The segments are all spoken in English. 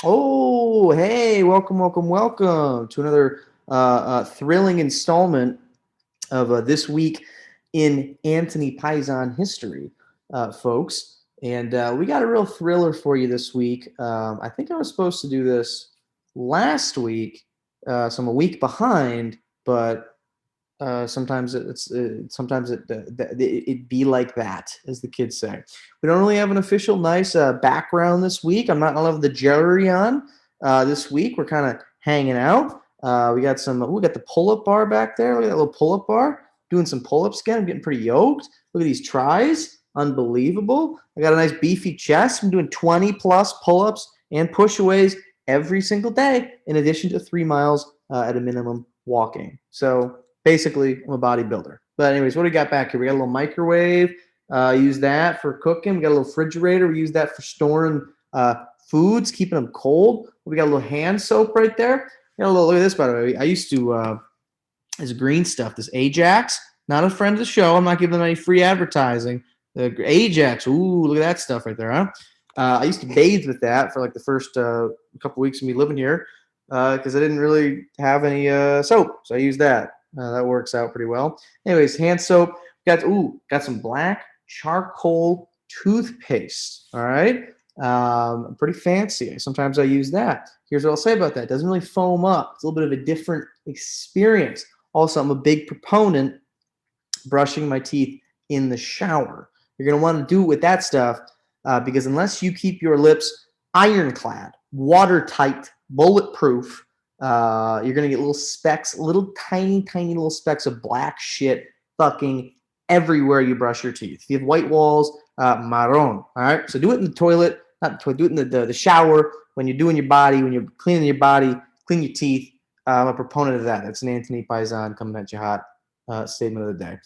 Oh, hey, welcome to another thrilling installment of this week in Antony Paisan history, folks. And we got a real thriller for you this week. I think I was supposed to do this last week, so I'm a week behind, but sometimes it be like that, as the kids say. We don't really have an official nice background this week. I don't have the jewelry on this week. We're kind of hanging out. We got the pull-up bar back there. Look at that little pull-up bar. Doing some pull-ups again. I'm getting pretty yoked. Look at these tries. Unbelievable. I got a nice beefy chest. I'm doing 20 plus pull-ups and push-aways every single day, in addition to 3 miles at a minimum walking. So basically, I'm a bodybuilder. But anyways, what do we got back here? We got a little microwave. Use that for cooking. We got a little refrigerator. We use that for storing foods, keeping them cold. We got a little hand soap right there. Look at this, by the way. I used to this green stuff, this Ajax. Not a friend of the show. I'm not giving them any free advertising. The Ajax. Ooh, look at that stuff right there, huh? I used to bathe with that for like the first couple weeks of me living here because I didn't really have any soap, so I used that. That works out pretty well. Anyways, hand soap. Got some black charcoal toothpaste. All right, pretty fancy. Sometimes I use that. Here's what I'll say about that. It doesn't really foam up. It's a little bit of a different experience. Also, I'm a big proponent brushing my teeth in the shower. You're gonna want to do it with that stuff because unless you keep your lips ironclad, watertight, bulletproof, you're gonna get little specks, little tiny little specks of black shit fucking everywhere you brush your teeth. If you have white walls, marron. All right, so do it in the toilet, not the toilet, do it in the shower when you're doing your body, when you're cleaning your body, clean your teeth. I'm a proponent of that. That's an Antony Paisan coming at you hot statement of the day.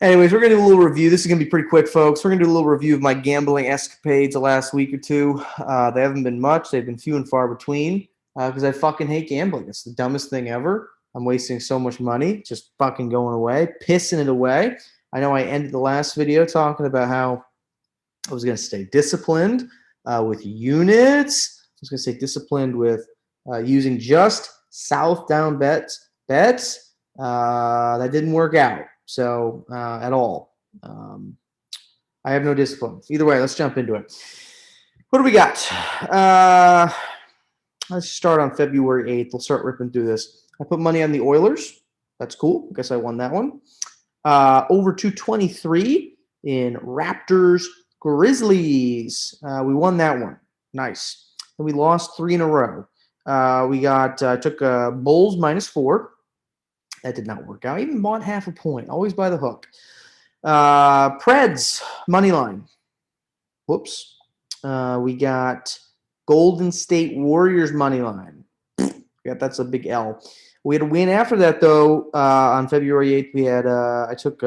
Anyways, we're going to do a little review. This is going to be pretty quick, folks. We're going to do a little review of my gambling escapades the last week or two. They haven't been much. They've been few and far between because I fucking hate gambling. It's the dumbest thing ever. I'm wasting so much money just fucking going away, pissing it away. I know I ended the last video talking about how I was going to stay disciplined with units. I was going to stay disciplined with using just south down bets. That didn't work out. So at all. I have no discipline. Either way, let's jump into it. What do we got? Let's start on February 8th. We'll start ripping through this. I put money on the Oilers. That's cool. I guess I won that one. Over 223 in Raptors Grizzlies. We won that one. Nice. And we lost 3 in a row. Took Bulls -4. That did not work out. I even bought half a point. Always by the hook. Preds money line. Whoops. We got Golden State Warriors money line. That's a big L. We had a win after that though. On February 8th, we had I took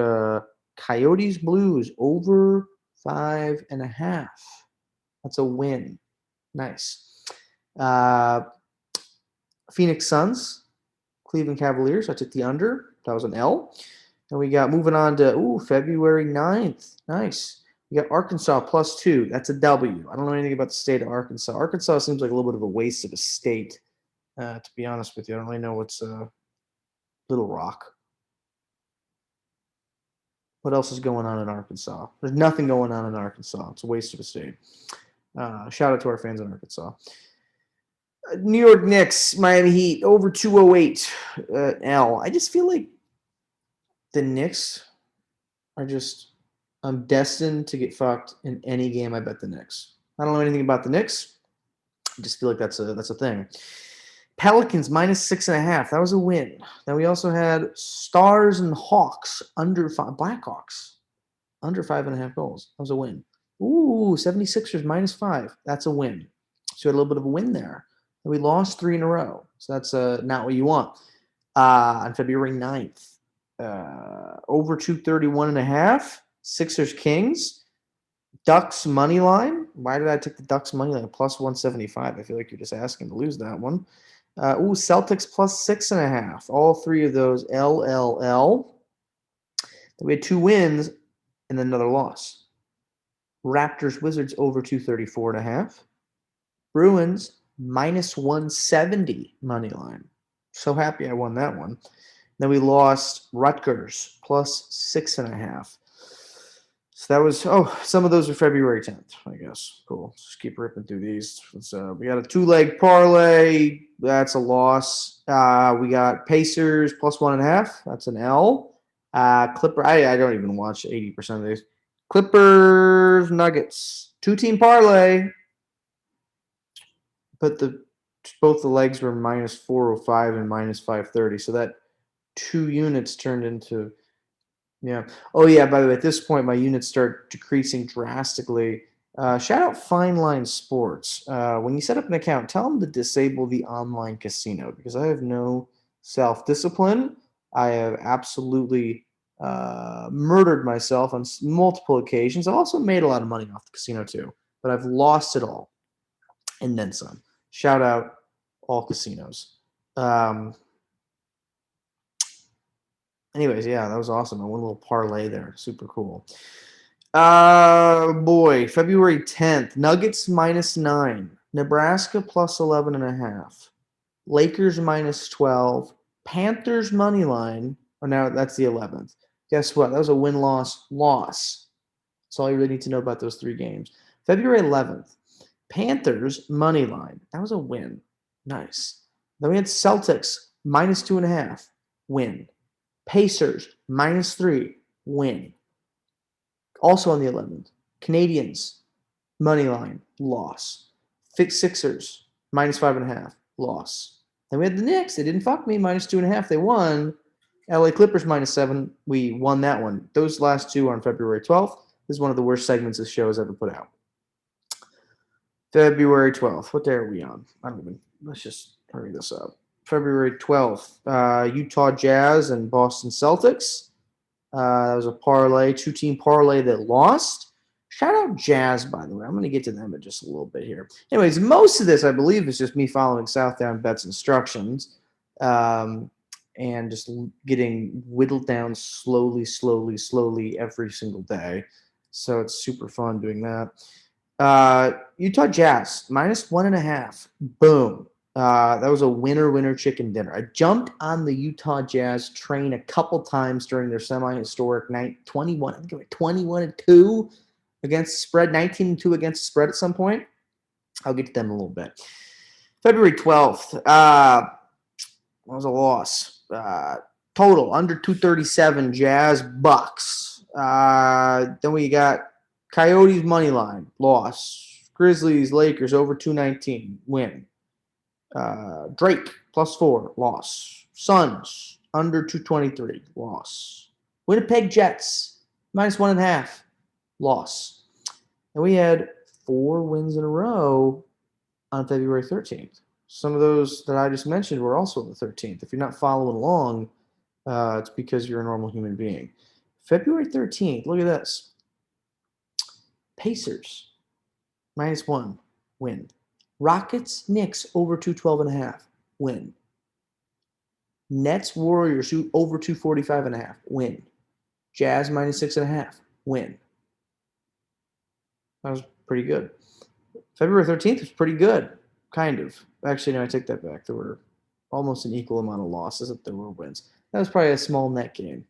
Coyotes Blues over 5.5. That's a win. Nice. Phoenix Suns. Cleveland Cavaliers. I took the under. That was an L. And we got moving on to February 9th. Nice. We got Arkansas +2. That's a W. I don't know anything about the state of Arkansas. Arkansas seems like a little bit of a waste of a state, to be honest with you. I don't really know what's Little Rock. What else is going on in Arkansas? There's nothing going on in Arkansas. It's a waste of a state. Shout out to our fans in Arkansas. New York Knicks, Miami Heat, over 208 L. I just feel like the Knicks are I'm destined to get fucked in any game I bet the Knicks. I don't know anything about the Knicks. I just feel like that's a thing. Pelicans -6.5. That was a win. Then we also had Stars and Hawks Blackhawks under 5.5 goals. That was a win. 76ers -5. That's a win. So we had a little bit of a win there. And we lost 3 in a row. So that's not what you want. On February 9th, over 231.5. Sixers Kings. Ducks money line. Why did I take the Ducks money line? +175. I feel like you're just asking to lose that one. Celtics +6.5. All 3 of those LLL. Then we had 2 wins and then another loss. Raptors Wizards over 234.5. Bruins minus 170 money line. So happy I won that one. Then we lost Rutgers plus 6.5. So that was, some of those are February 10th, I guess. Cool. Just keep ripping through these. We got a 2-leg parlay. That's a loss. We got Pacers plus 1.5. That's an L. Clipper. I don't even watch 80% of these. Clippers Nuggets 2-team parlay. But both the legs were minus 405 and minus 530. So that 2 units turned into. Yeah. Oh, yeah. By the way, at this point, my units start decreasing drastically. Shout out Fine Line Sports. When you set up an account, tell them to disable the online casino because I have no self-discipline. I have absolutely murdered myself on multiple occasions. I've also made a lot of money off the casino too, but I've lost it all and then some. Shout out all casinos. Anyways, yeah, that was awesome. I won a little parlay there. Super cool. Boy, February 10th, Nuggets minus 9, Nebraska plus 11.5, Lakers minus 12, Panthers money line. Oh, now that's the 11th. Guess what? That was a win-loss loss. That's all you really need to know about those 3 games. February 11th, Panthers money line. That was a win. Nice. Then we had Celtics minus 2.5, win. Pacers minus 3, win. Also on the 11th, Canadians money line, loss. Sixers minus 5.5, loss. Then we had the Knicks. They didn't fuck me, minus 2.5. They won. LA Clippers minus 7. We won that one. Those last 2 are on February 12th. This is one of the worst segments this show has ever put out. February 12th. What day are we on? Let's just hurry this up. February 12th, Utah Jazz and Boston Celtics. That was a parlay, 2-team parlay that lost. Shout out Jazz, by the way. I'm going to get to them in just a little bit here. Anyways, most of this, I believe, is just me following Southdown Bet's instructions and just getting whittled down slowly every single day. So it's super fun doing that. Utah Jazz, minus 1.5. Boom. That was a winner chicken dinner. I jumped on the Utah Jazz train a couple times during their semi-historic night. 21-2 against the spread, 19-2 against the spread at some point. I'll get to them in a little bit. February 12th, that was a loss. Total under 237, Jazz Bucks. Then we got Coyotes money line, loss. Grizzlies Lakers over 219, win. Drake plus 4, loss. Suns under 223, loss. Winnipeg Jets minus 1.5, loss. And we had 4 wins in a row on February 13th. Some of those that I just mentioned were also on the 13th. If you're not following along, it's because you're a normal human being. February 13th, look at this. Pacers minus 1, win. Rockets, Knicks over 212.5, win. Nets, Warriors over 245.5, win. Jazz minus 6.5, win. That was pretty good. February 13th was pretty good, kind of. Actually, no, I take that back. There were almost an equal amount of losses if there were wins. That was probably a small net game.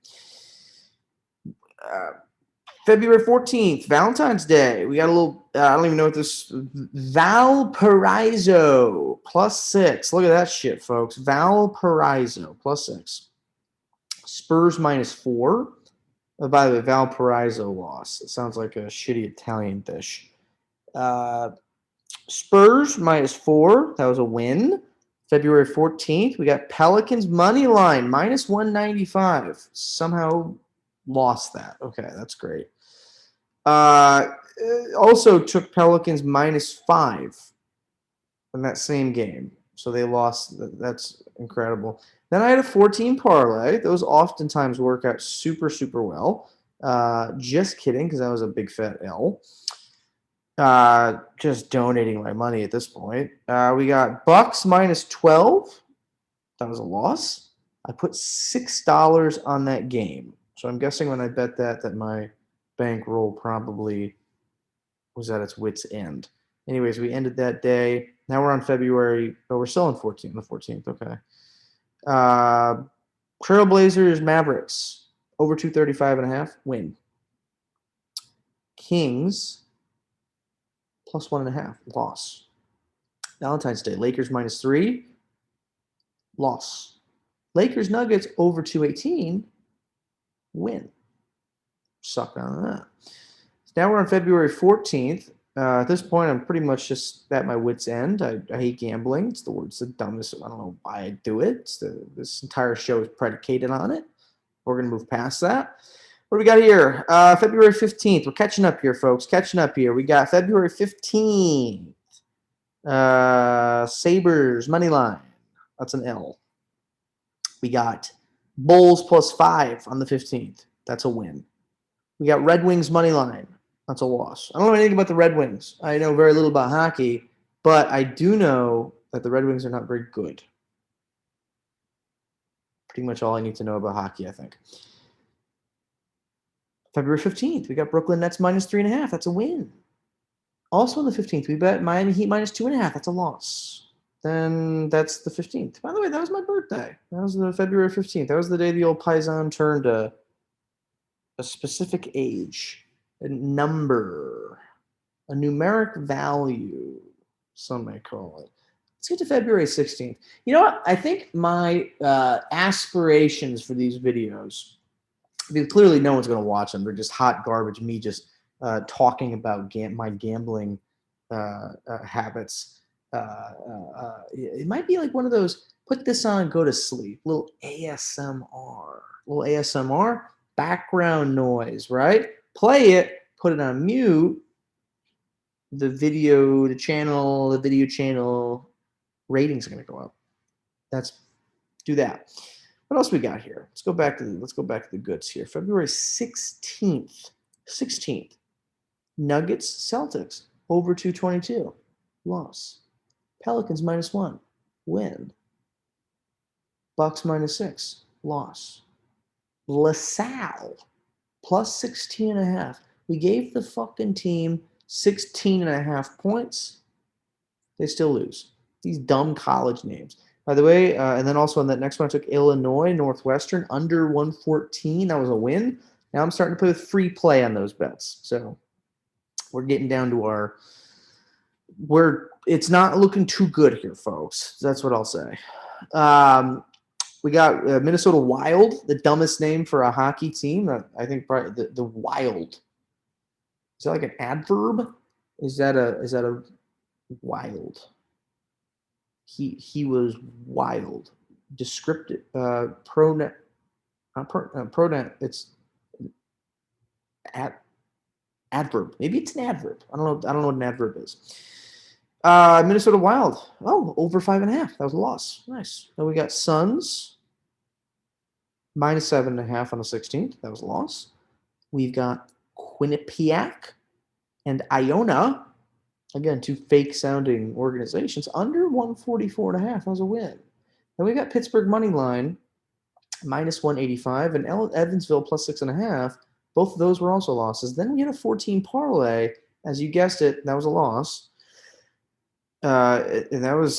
February 14th, Valentine's Day. We got a little, I don't even know what this, Valparaiso plus 6. Look at that shit, folks. Valparaiso plus 6. Spurs minus 4. Oh, by the way, Valparaiso loss. It sounds like a shitty Italian dish. Spurs minus 4. That was a win. February 14th, we got Pelicans money line minus 195. Somehow lost that. Okay, that's great. Also took Pelicans minus 5 in that same game. So they lost. That's incredible. Then I had a 14 parlay. Those oftentimes work out super well. Just kidding, because that was a big fat L. Just donating my money at this point. We got Bucks minus 12. That was a loss. I put $6 on that game. So I'm guessing when I bet that my bankroll probably was at its wit's end. Anyways, we ended that day. Now we're on February. Oh, we're still on the 14th. Okay. Trailblazers, Mavericks, over 235.5, win. Kings, plus 1.5, loss. Valentine's Day, Lakers -3, loss. Lakers, Nuggets, over 218, win. Suck on that. So now we're on February 14th. At this point, I'm pretty much just at my wit's end. I hate gambling. It's the dumbest. I don't know why I do it. This entire show is predicated on it. We're going to move past that. What do we got here? February 15th. We're catching up here, folks. Catching up here. We got February 15th. Sabres, money line. That's an L. We got Bulls +5 on the 15th. That's a win. We got Red Wings money line. That's a loss. I don't know anything about the Red Wings. I know very little about hockey, but I do know that the Red Wings are not very good. Pretty much all I need to know about hockey, I think. February 15th, we got Brooklyn Nets -3.5. That's a win. Also on the 15th, we bet Miami Heat -2.5. That's a loss. Then that's the 15th. By the way, that was my birthday. That was the February 15th. That was the day the old Paisan turned a specific age, a number, a numeric value, some may call it. Let's get to February 16th. You know what? I think my aspirations for these videos, because clearly no one's going to watch them. They're just hot garbage, me just talking about my gambling habits. It might be like one of those, put this on, go to sleep, little ASMR, background noise, right? Play it, put it on mute, the video channel ratings are going to go up. Do that. What else we got here? Let's go back to the goods here. February 16th. Nuggets, Celtics, over 222. Loss. Pelicans -1. Win. Bucks -6. Loss. LaSalle, +16.5. We gave the fucking team 16.5 points. They still lose. These dumb college names. By the way, and then also on that next one, I took Illinois, Northwestern, under 114. That was a win. Now I'm starting to put a free play on those bets. So we're getting down to it's not looking too good here, folks. That's what I'll say. We got Minnesota Wild, the dumbest name for a hockey team. I think probably the Wild. Is that like an adverb? Is that a wild? He was wild. Descriptive pronoun. It's adverb. Maybe it's an adverb. I don't know what an adverb is. Minnesota Wild. Oh, over 5.5. That was a loss. Nice. Then we got Suns -7.5 on the 16th. That was a loss. We've got Quinnipiac and Iona. Again, two fake-sounding organizations. Under 144.5. That was a win. Then we got Pittsburgh money line -185 and Evansville +6.5. Both of those were also losses. Then we had a 14 parlay. As you guessed it, that was a loss. And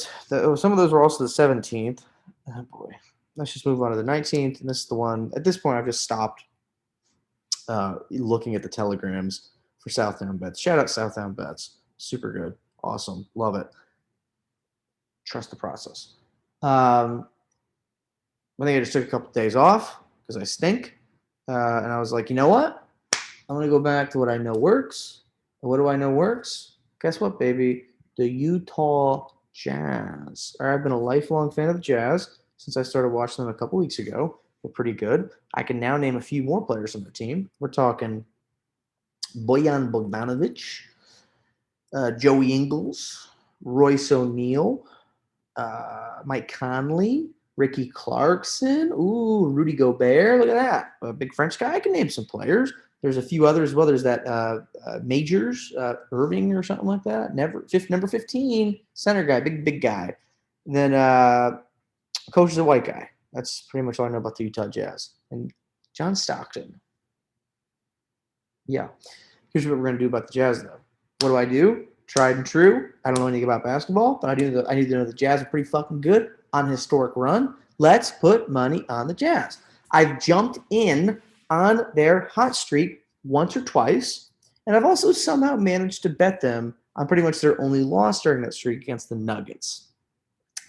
some of those were also the 17th. Oh boy. Let's just move on to the 19th. And this is the one. At this point, I've just stopped looking at the telegrams for Southdown Bets. Shout out Southdown Bets. Super good. Awesome. Love it. Trust the process. I think I just took a couple of days off because I stink. And I was like, you know what? I'm going to go back to what I know works. And what do I know works? Guess what, baby? The Utah Jazz. I've been a lifelong fan of the Jazz since I started watching them a couple weeks ago. They're pretty good. I can now name a few more players on the team. We're talking Bojan Bogdanovic, Joey Ingles, Royce O'Neal, Mike Conley, Ricky Clarkson, Rudy Gobert. Look at that. A big French guy. I can name some players. There's a few others as well. There's that Majors, Irving or something like that. Number 15, center guy, big guy. And then coach is a white guy. That's pretty much all I know about the Utah Jazz. And John Stockton. Yeah. Here's what we're going to do about the Jazz, though. What do? tried and true. I don't know anything about basketball, but I need to know the Jazz are pretty fucking good on a historic run. Let's put money on the Jazz. I've jumped in on their hot streak once or twice, and I've also somehow managed to bet them on pretty much their only loss during that streak against the Nuggets.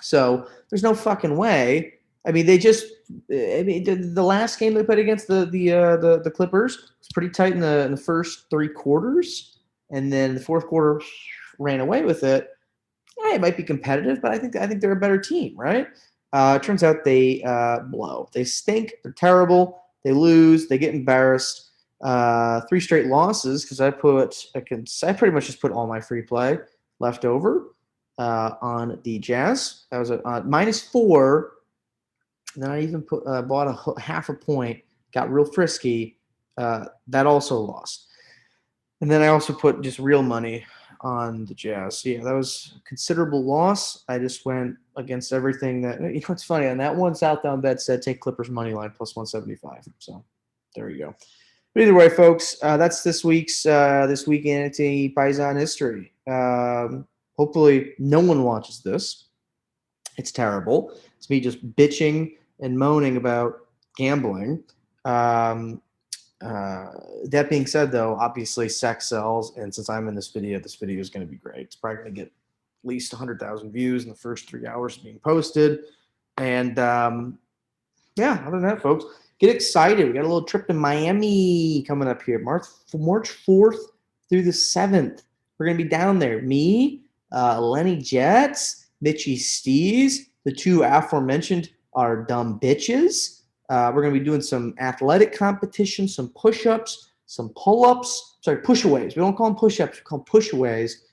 So there's no fucking way. I mean, the last game they played against the Clippers was pretty tight in the first three quarters, and then the fourth quarter ran away with it. Yeah, it might be competitive, but I think they're a better team, right? It turns out they blow. They stink. They're terrible. They lose. They get embarrassed. 3 straight losses because I pretty much just put all my free play left over on the Jazz. That was a -4. And then I even bought a half a point. Got real frisky. That also lost. And then I also put just real money on the Jazz. So yeah, that was a considerable loss. I just went against everything that, you know, it's funny. On that one Southdown bet said take Clippers money line plus 175. So there you go. But either way, folks, that's this week's this week in Antony Paisan history. Hopefully no one watches this. It's terrible. It's me just bitching and moaning about gambling. That being said, though, obviously sex sells, and since I'm in this video is going to be great. It's probably going to get at least 100,000 views in the first 3 hours of being posted. And yeah, other than that, folks, get excited. We got a little trip to Miami coming up here, March 4th through the 7th. We're going to be down there. Me, Lenny Jets, Mitchy Stees, the 2 aforementioned are dumb bitches. We're going to be doing some athletic competition, some push-ups, some pull-ups. Sorry, push-aways. We don't call them push-ups. We call them push-aways.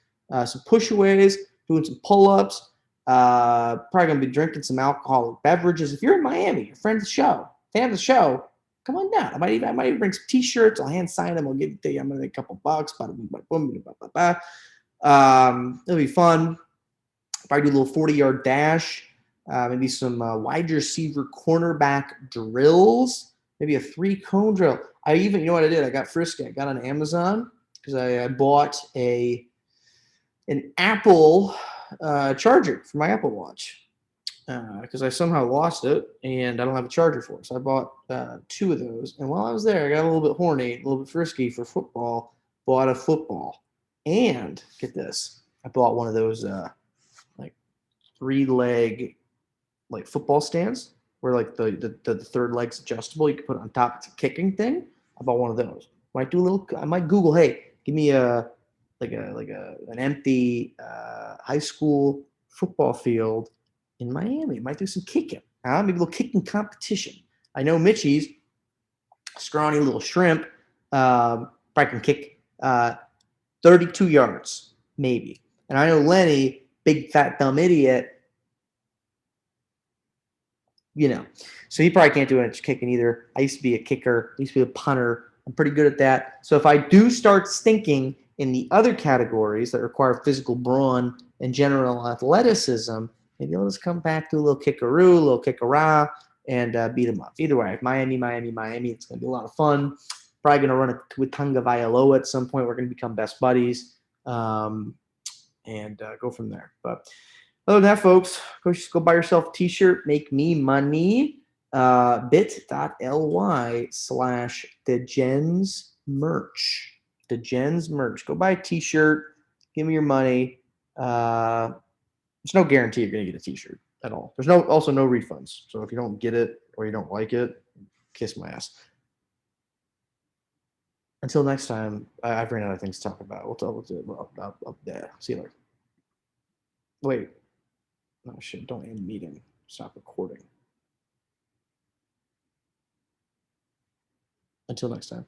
Some push-aways, doing some pull-ups. Probably going to be drinking some alcoholic beverages. If you're in Miami, you're a friend of the show, fan of the show, come on down. I might even bring some T-shirts. I'll hand sign them. I'll give it to you. I'm going to make a couple bucks. Bada boom, bada boom, blah, blah, blah. It'll be fun. Probably do a little 40-yard dash. Maybe some wide receiver cornerback drills. Maybe a 3-cone drill. You know what I did? I got frisky. I got on Amazon because I bought an Apple charger for my Apple Watch because I somehow lost it and I don't have a charger for it. So I bought 2 of those. And while I was there, I got a little bit horny, a little bit frisky for football. Bought a football. And get this, I bought one of those 3-leg football stands where the third leg's adjustable. You can put it on top. It's a kicking thing. I bought one of those. I might Google, hey, give me an empty high school football field in Miami. Might do some kicking. Maybe a little kicking competition. I know Mitchie's scrawny little shrimp probably can kick 32 yards, maybe. And I know Lenny, big fat dumb idiot, you know. So he probably can't do much kicking either. I used to be a kicker. I used to be a punter. I'm pretty good at that. So if I do start stinking in the other categories that require physical brawn and general athleticism, maybe I'll just come back to a little kickaroo, a little kickarah, and beat them up. Either way, Miami. It's going to be a lot of fun. Probably going to run it with Tunga Vailoa at some point. We're going to become best buddies and go from there. But other than that, folks, go buy yourself a T-shirt. Make me money. bit.ly/theGensMerch. TheGensMerch. Go buy a T-shirt. Give me your money. There's no guarantee you're going to get a T-shirt at all. There's also no refunds. So if you don't get it or you don't like it, kiss my ass. Until next time, I've ran out of things to talk about. We'll up there. See you later. Wait. Oh, shit. Don't end meeting. Stop recording. Until next time.